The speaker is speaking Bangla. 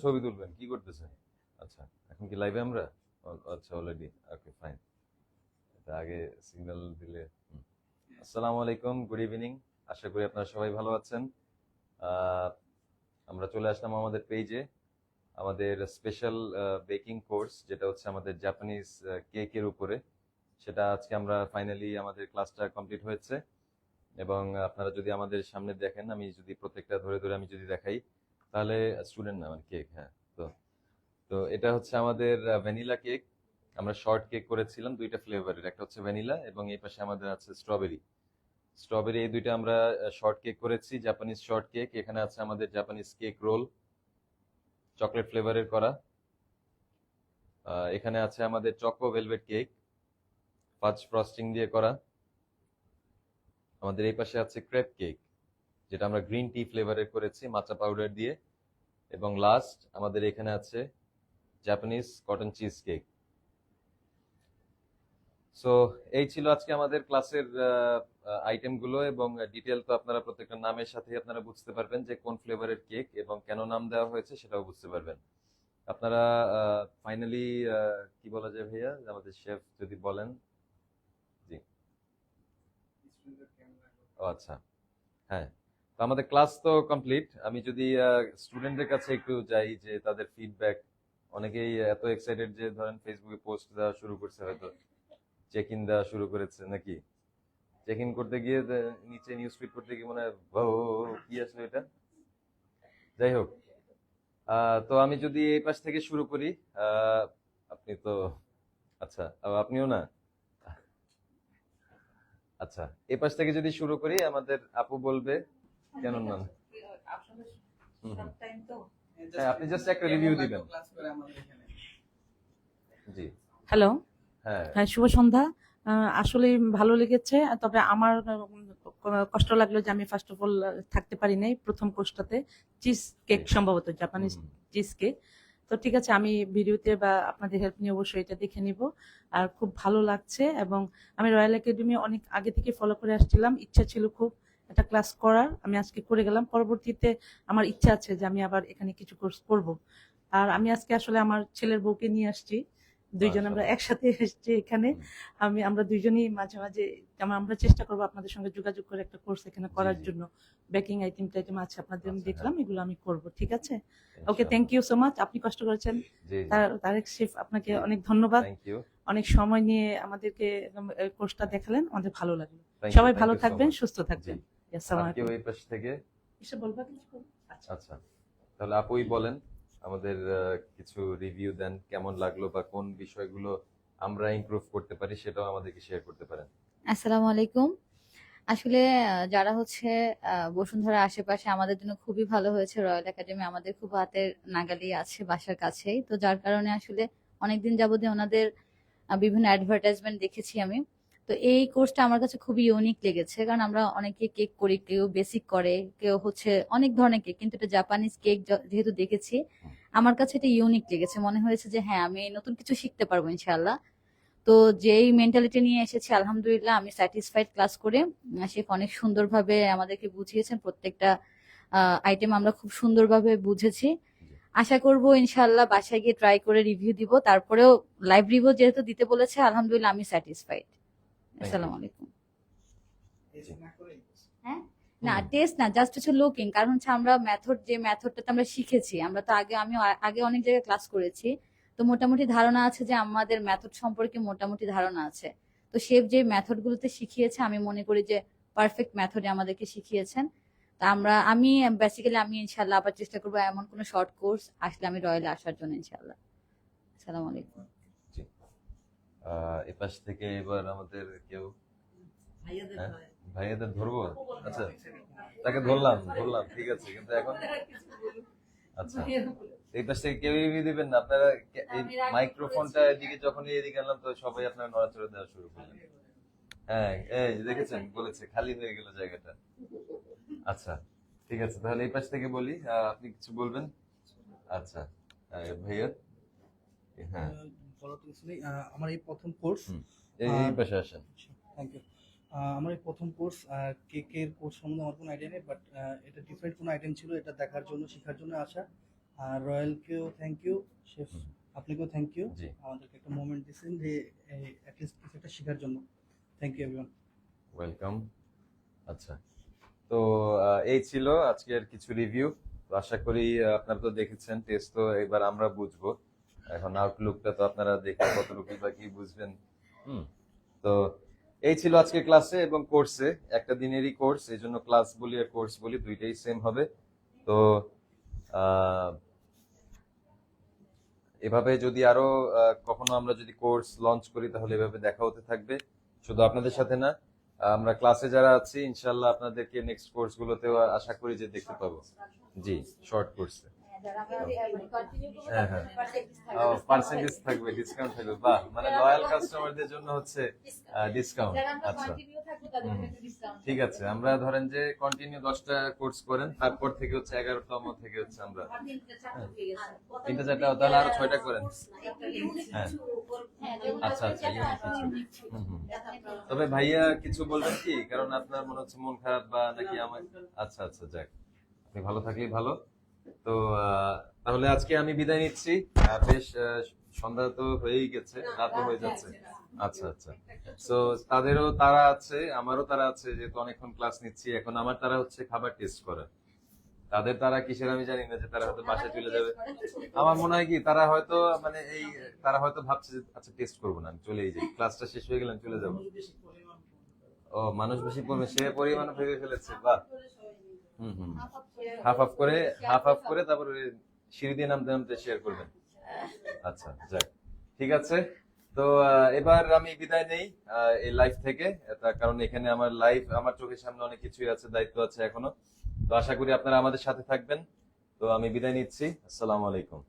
ছবি তুলবেন? কি করতেছেন? আচ্ছা, এখন কি লাইভে আমরা? আচ্ছা, অলরেডি। ওকে, ফাইন। এটা আগে সিগন্যাল দিলে। আসসালামু আলাইকুম, গুড ইভিনিং। আশা করি আপনারা সবাই ভালো আছেন। আহ, আমরা চলে আসলাম আমাদের পেজে, আমাদের স্পেশাল বেকিং কোর্স, যেটা হচ্ছে আমাদের জাপানিজ কেকের উপরে। সেটা আজকে আমরা ফাইনালি আমাদের ক্লাসটা কমপ্লিট হয়েছে। এবং আপনারা যদি আমাদের সামনে দেখেন, আমি যদি প্রত্যেকটা ধরে ধরে আমি যদি দেখাই, তাহলে স্টুডেন্ট না মানে কেক, হ্যাঁ। তো তো এটা হচ্ছে আমাদের ভ্যানিলা কেক। আমরা শর্ট কেক করেছিলাম দুইটা ফ্লেভারের, একটা হচ্ছে ভ্যানিলা এবং এই পাশে আমাদের আছে স্ট্রবেরি। স্ট্রবেরি এই দুইটা আমরা শর্ট কেক করেছি, জাপানিজ শর্ট কেক। এখানে আছে আমাদের জাপানিজ কেক রোল, চকলেট ফ্লেভারের করা। এখানে আছে আমাদের চকো ভেলভেট কেক, ফাজ ফ্রস্টিং দিয়ে করা। আমাদের এই পাশে আছে ক্রেপ কেক, যেটা আমরা গ্রিন টি ফ্লেভারের করেছি মাচা পাউডার দিয়ে। এবং লাস্ট আমাদের এখানে আছে Japanese cotton cheese cake. So এই ছিল আজকে আমাদের ক্লাসের আইটেম গুলো, এবং ডিটেল তো আপনারা প্রত্যেকটা নামের সাথে আপনারা বুঝতে পারবেন যে কোন ফ্লেভারের কেক এবং কেন নাম দেওয়া হয়েছে সেটাও বুঝতে পারবেন আপনারা। ফাইনালি কি বলা যায় ভাইয়া, আমাদের শেফ যদি বলেন। জি। ও আচ্ছা, হ্যাঁ। তো আমাদের ক্লাস তো কমপ্লিট। আমি যদি স্টুডেন্টদের কাছে একটু যাই যে তাদের ফিডব্যাক, অনেকেই এত এক্সাইটেড যে ধরেন ফেসবুকে পোস্ট দেওয়া শুরু করছে, হয়তো চেক ইন দেওয়া শুরু করেছে নাকি। চেক ইন করতে গিয়ে নিচে নিউজ ফিড করতে গিয়ে মনে হয় কি আসলে এটা। যাই হোক, তো আমি যদি এই পাশ থেকে শুরু করি। আপনি তো, আচ্ছা, আপনিও না। আচ্ছা, এই পাশ থেকে যদি শুরু করি, আমাদের আপু বলবে কেন না। হুম হুম। হ্যাঁ, আপনি জাস্ট একটা রিভিউ দিবেন। জি। হ্যালো, হ্যাঁ। হ্যাঁ, শুভ সন্ধ্যা। আসলে ভালো লেগেছে, তবে আমার কষ্ট লাগলো যে আমি ফার্স্ট অফ অল থাকতে পারি নাই প্রথম কোর্সটাতে। চিজ কেক সম্ভবত, জাপানিজ চিজ কেক। তো ঠিক আছে, আমি ভিডিওতে বা আপনাদের হেল্প নিয়ে অবশ্যই এটা দেখে নিব। আর খুব ভালো লাগছে, এবং আমি রয়্যাল একাডেমি অনেক আগে থেকে ফলো করে আসছিলাম। ইচ্ছা ছিল খুব একটা ক্লাস করার, আমি আজকে করে গেলাম। পরবর্তীতে আমার ইচ্ছা আছে যে আমি আবার এখানে কিছু কোর্স করব। আর আমি আজকে আসলে আমার ছেলের বউকে নিয়ে আসছি, দুইজন আমরা একসাথে এসেছি এখানে। আমরা দুইজনই মাঝে মাঝে আমরা চেষ্টা করবো আপনাদের সঙ্গে যোগাযোগ করে একটা কোর্স এখানে করার জন্য। বেকিং আইটেম টাইটেম আছে আপনাদের, আমি দেখলাম, এগুলো আমি করব। ঠিক আছে, ওকে, থ্যাংক ইউ সো মাচ। আপনি কষ্ট করেছেন, তারেক শেফ, আপনাকে অনেক ধন্যবাদ। অনেক সময় নিয়ে আমাদেরকে কোর্সটা দেখালেন, আমাদের ভালো লাগলো। সবাই ভালো থাকবেন, সুস্থ থাকবেন। আসসালামু আলাইকুম। এই পাশ থেকে এসে বলবা কিছু? আচ্ছা, তাহলে আপুই বলেন, আমাদের কিছু রিভিউ দেন, কেমন লাগলো বা কোন বিষয়গুলো আমরা ইমপ্রুভ করতে পারি সেটাও আমাদেরকে শেয়ার করতে পারেন। আসসালামু আলাইকুম। আসলে যারা হচ্ছে বসুন্ধরা আশেপাশে, আমাদের জন্য খুবই ভালো হয়েছে। রয়্যাল একাডেমি আমাদের খুব হাতের নাগালি আছে, বাসার কাছেই। তো যার কারণে আসলে অনেকদিন যাবতীয় ওনাদের বিভিন্ন অ্যাডভার্টাইজমেন্ট দেখেছি আমি। তো এই কোর্সটা আমার কাছে খুবই ইউনিক লেগেছে, কারণ আমরা অনেকে কেক করি, কেউ বেসিক করে, কেউ হচ্ছে অনেক ধরনের কেক, কিন্তু এটা জাপানিজ কেক যেহেতু দেখেছি, আমার কাছে এটা ইউনিক লেগেছে। মনে হয়েছে যে হ্যাঁ, আমি নতুন কিছু শিখতে পারবো ইনশাআল্লাহ। তো যেই মেন্টালিটি নিয়ে এসেছি, আলহামদুলিল্লাহ আমি স্যাটিসফাইড ক্লাস করে। শেফ অনেক সুন্দরভাবে আমাদেরকে বুঝিয়েছেন, প্রত্যেকটা আইটেম আমরা খুব সুন্দরভাবে বুঝেছি। আশা করব ইনশাআল্লাহ বাসায় গিয়ে ট্রাই করে রিভিউ দিব। তারপরেও লাইভ রিভিউ যেহেতু দিতে বলেছে, আলহামদুলিল্লাহ আমি স্যাটিসফাইড। আসসালামু আলাইকুম। হ্যাঁ, না টেস্ট না, জাস্ট হচ্ছে লুকিং। কারণ হচ্ছে আমরা যে মেথডটাতে আমরা শিখেছি, আমরা তো আমি আগে অনেক জায়গায় ক্লাস করেছি, তো মোটামুটি ধারণা আছে যে আমাদের মেথড সম্পর্কে মোটামুটি ধারণা আছে। তো শেফ যে মেথড গুলোতে শিখিয়েছে, আমি মনে করি যে পারফেক্ট মেথডে আমাদেরকে শিখিয়েছেন। তা আমি বেসিক্যালি আমি ইনশাআল্লাহ আবার চেষ্টা করবো এমন কোনো শর্ট কোর্স আসলে আমি রয়্যালে আসার জন্য ইনশাআল্লাহ। আসসালামু আলাইকুম। জি। এপাশ থেকে এবার আমাদের কেউ ভাইয়াদের ধরবো। আচ্ছা, তাকে ধরলাম, ঠিক আছে, কিন্তু এখন আচ্ছা, এই পাশ থেকে কেউ রিভিউ দিবেন না আপনারা। এই মাইক্রোফোনটা এদিকে যখনই এদিকে আনলাম, তো সবাই আপনারা নড়াচড়া দেওয়া শুরু করলেন। হ্যাঁ, এই দেখেছেন, বলেছে খালি হয়ে গেল জায়গাটা। আচ্ছা, ঠিক আছে, তাহলে এই পাশ থেকে বলি, আপনি কিছু বলবেন? আচ্ছা, ভাইয়া। হ্যাঁ, আমার এই প্রথম কোর্স, এই পাশে আসেন। Thank you. আমার এই প্রথম কোর্স, কেকের কোর্স সম্বন্ধে আমার কোনো আইডিয়া নেই, বাট এটা ডিফারেন্ট কোনো আইটেম ছিল, এটা দেখার জন্য, শেখার জন্য আসা। আর রয়্যালকেও থ্যাংক ইউ, শেফ হুম। আপনাকেও থ্যাংক ইউ, জি আমাদেরকে একটা মোমেন্ট দিচ্ছেন যে অ্যাটলিস্ট কিছু একটা শেখার জন্য। Thank you everyone. ওয়েলকাম। আচ্ছা, তো এই ছিল আজকের কিছু রিভিউ। তো আশা করি আপনারা তো দেখেছেন টেস্ট, তো এবার আমরা বুঝবো এখন আউটলুকটা, তো আপনারা দেখে কতটুকু বা কি বুঝবেন। তো এই ছিল আজকে ক্লাসে এবং কোর্সে, একটা দিনেরই কোর্স, এই জন্য ক্লাস বলি আর কোর্স বলি দুইটাই সেম হবে। তো আহ, এভাবে যদি আরো কখনো আমরা যদি কোর্স লঞ্চ করি তাহলে এভাবে দেখা হতে থাকবে, শুধু আপনাদের সাথে না, আমরা ক্লাসে যারা আছি ইনশাল্লাহ আপনাদেরকে নেক্সট কোর্স গুলোতেও আশা করি যে দেখতে পাবো। জি, শর্ট কোর্সে। হ্যাঁ হ্যাঁ, ও পার্সেন্টেজ থাকবে, ডিসকাউন্ট থাকবে, বাহ, মানে লয়াল কাস্টমারদের জন্য হচ্ছে ডিসকাউন্ট। আচ্ছা, ঠিক আছে, আমরা ধরেন যে কন্টিনিউ 10টা কোর্স করেন, তারপর থেকে হচ্ছে 11তম থেকে হচ্ছে আমরা 3টা 4টা, তাহলে আরো 6টা করেন। হ্যাঁ, আচ্ছা আচ্ছা, কিছু। তবে ভাইয়া কিছু বলবেন কি, কারণ আপনার মনে হচ্ছে মন খারাপ বা নাকি আমার? আচ্ছা আচ্ছা, যাক, আপনি ভালো থাকলেই ভালো। তো তাহলে আজকে আমি বিদায় নিচ্ছি। বেশ সন্ধ্যা তো হয়েই গেছে, রাতও হয়ে যাচ্ছে। আচ্ছা আচ্ছা, তো তাদেরও তারা আছে, আমারও তারা আছে, যেহেতু অনেকক্ষণ ক্লাস নিচ্ছি, এখন আমার তারা হচ্ছে খাবার টেস্ট করা। তাদের তারা কিসের আমি জানি না, যে তারা হয়তো বাসায় চলে যাবে। আমার মনে হয় কি তারা হয়তো মানে তারা হয়তো ভাবছে যে আচ্ছা টেস্ট করবো না, আমি চলেই যাই, ক্লাসটা শেষ হয়ে গেলে আমি চলে যাবো। ও, মানুষ বেশি পড়বে, সে পরিমাণ ভেবে ফেলেছে, বাহ। হুম, হাফ হাফ করে তারপরে সিঁড়ি দিয়ে নামতে নামতে শেয়ার করবেন। আচ্ছা, যাক, ঠিক আছে। তো এবার আমি বিদায় নেই এই লাইভ থেকে, তার কারণ এখানে আমার লাইভ, আমার চোখের সামনে অনেক কিছুই আছে, দায়িত্ব আছে এখনো। তো আশা করি আপনারা আমাদের সাথে থাকবেন। তো আমি বিদায় নিচ্ছি, আসসালামু আলাইকুম।